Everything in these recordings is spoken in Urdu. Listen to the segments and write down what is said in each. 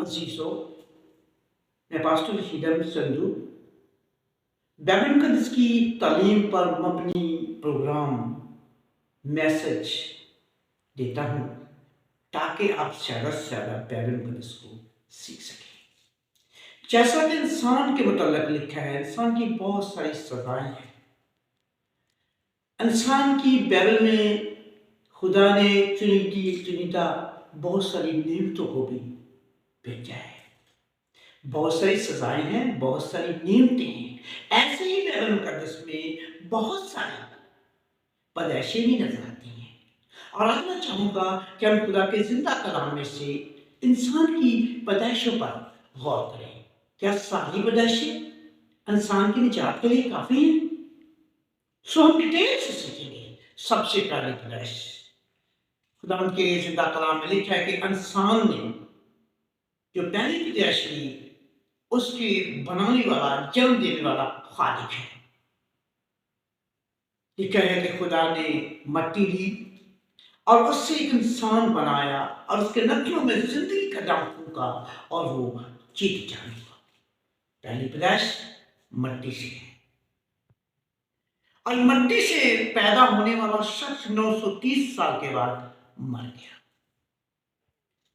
عزیزو، میں پاسٹر ہیڈم سندھو بائبل مقدس کی تعلیم پر مبنی پروگرام میسج دیتا ہوں تاکہ آپ زیادہ سے زیادہ بائبل مقدس کو سیکھ سکیں۔ جیسا کہ انسان کے متعلق لکھا ہے، انسان کی بہت ساری سزائیں ہیں۔ انسان کی بائبل میں خدا نے چنیدہ بہت ساری نعمتوں کو بھی بھیجا ہے۔ بہت ساری سزائیں ہیں، بہت ساری نعمتیں ہیں۔ ایسے ہی بائبل مقدس میں بہت ساری پیدائشیں بھی نظر آتی ہیں، اور آج میں چاہوں گا کہ ہم خدا کے زندہ کلام میں سے انسان کی پیدائشوں پر غور کریں۔ کیا ساری پیدائشیں انسان کی نجات کے لیے کافی ہیں؟ ہم ڈیٹیل سے سیکھیں گے۔ سب سے پہلی پیدائش، خدا کے زندہ کلام میں لکھا ہے کہ انسان نے جو پہلی پیدائش لی، اس کی بنانے والا، جنم دینے والا خالق ہے۔ لکھا ہے کہ خدا نے مٹی لی اور اس سے ایک انسان بنایا اور اس کے نتنوں میں زندگی کا دم پھونکا اور وہ چیتی جان ہوا۔ پہلی پیدائش مٹی سے ہے، اور مٹی سے پیدا ہونے والا شخص 930 سال کے بعد مر گیا۔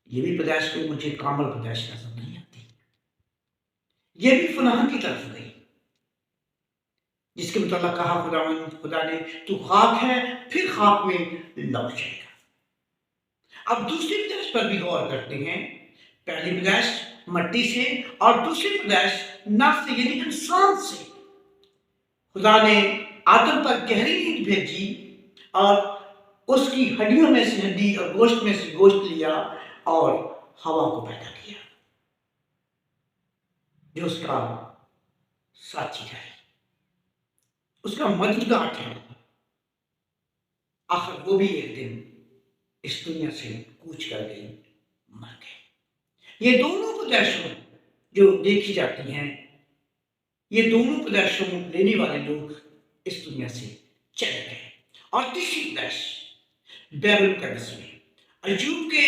یہ بھی پیدائش کوئی مجھے کامل پیدائش نظر نہیں آتی، یہ بھی فناہ کی طرف گئی، جس کے متعلق کہا خدا نے تو خاک ہے، پھر خاک میں لوٹ جائے گا۔ اب دوسری پیدائش پر بھی غور کرتے ہیں۔ پہلی پیدائش مٹی سے اور دوسری پیدائش نفس سے، یعنی انسان سے۔ خدا نے آدم پر گہری نیند بھیجی اور اس کی ہڈیوں میں سے ہڈی اور گوشت میں سے گوشت لیا اور ہوا کو پیدا کیا جو اس کا ساتھی ہے، اس کا مددگار ہے۔ آخر وہ بھی ایک دن اس دنیا سے کوچ کر گئی، مر گئے۔ یہ دونوں پیدائشوں جو دیکھی جاتی ہیں، یہ دونوں پیدائشوں لینے والے لوگ اس دنیا سے چلے گئے۔ اور تیسری پیدائش بائبل مقدس میں ایوب کے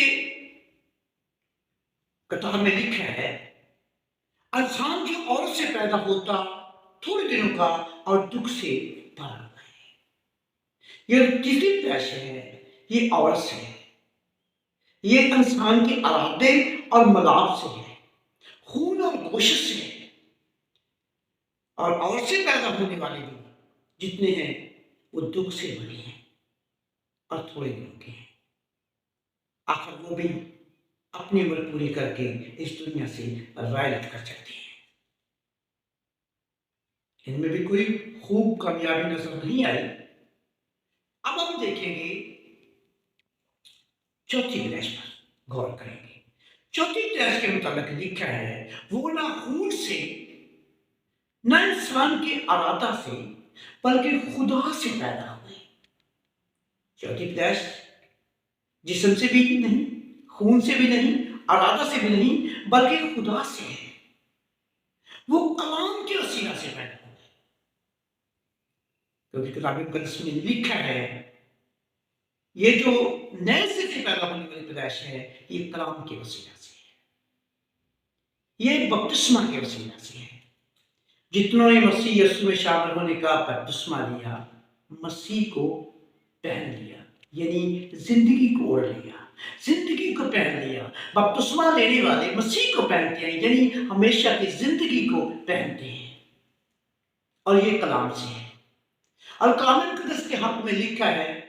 کتاب میں لکھا ہے، انسان جو عورت سے پیدا ہوتا تھوڑے دنوں کا اور دکھ سے بھرا ہوا ہے۔ یہ تیسری پیدائش ہے، یہ عورت سے ہے، یہ انسان کے ارادے اور ملاب سے ہے، خون اور گوشت سے ہے۔ اور عورت سے پیدا ہونے والے لوگ جتنے ہیں وہ دکھ سے بھرے ہیں اور تھوڑے دنوں کے ہیں۔ آخر وہ بھی اپنی عمر پوری کر کے اس دنیا سے رحلت کر جاتے ہیں۔ ان میں بھی کوئی خوب کامیابی نظر نہیں آئی۔ اب ہم دیکھیں گے چوتھی پیدائش پر غور کریں گے۔ چوتھی پیدائش کے متعلق لکھا ہے، وہ نہ خون سے نہ انسان کے ارادہ سے بلکہ خدا سے پیدا ہوئے۔ چوتھی پیدائش جسم سے بھی نہیں، خون سے بھی نہیں، ارادہ سے بھی نہیں، بلکہ خدا سے ہے۔ وہ کلام کے وسیلہ سے پیدا ہوئے، کیونکہ کتاب مقدس میں لکھا ہے یہ جو نئے سے پیدا ہونے والی پیدائش ہے، یہ کلام کے وسیلہ سے ہے، یہ بپتسمہ کے وسیلہ سے ہے۔ جتنوں نے مسیح یسوع میں شامل ہونے کا بپتسمہ لیا، مسیح کو پہن لیا، یعنی زندگی کو اوڑھ لیا، زندگی کو پہن لیا۔ بپتسمہ لینے والے مسیح کو پہنتے ہیں، یعنی ہمیشہ کی زندگی کو پہنتے ہیں، اور یہ کلام سے ہے۔ اور کلام مقدس کے حق میں لکھا ہے،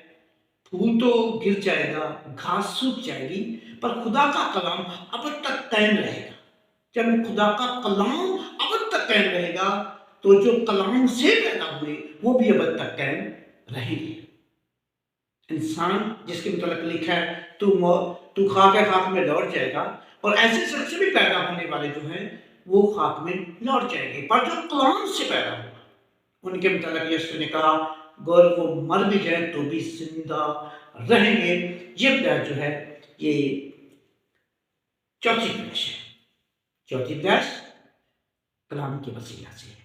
پھول تو گر جائے گا، گھاس سوکھ جائے گی، پر خدا کا کلام ابد تک قائم رہے گا۔ جب خدا کا کلام ابد تک قائم رہے گا تو جو کلام سے پیدا ہوئے وہ بھی ابد تک قائم رہیں گے۔ انسان جس کے متعلق لکھا ہے تو خاک ہے، خاک میں لوٹ جائے گا، اور ایسے شخص سے بھی پیدا ہونے والے جو ہیں وہ خاک میں لوٹ جائیں گے، پر جو کلام سے پیدا ہوگا ان کے متعلق یسوع نے کہا گر وہ مر بھی جائیں تو بھی زندہ رہیں گے۔ یہ پیدائش جو ہے یہ چوتھی پیدائش ہے۔ چوتھی پیدائش کلام کے وسیلہ سے ہے۔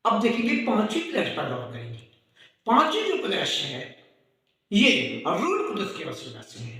اب دیکھیں گے پانچویں پیدائش پر غور کریں گے۔ پانچویں جو پیدائش ہے یہ روح القدس کے وسیلہ سے ہے۔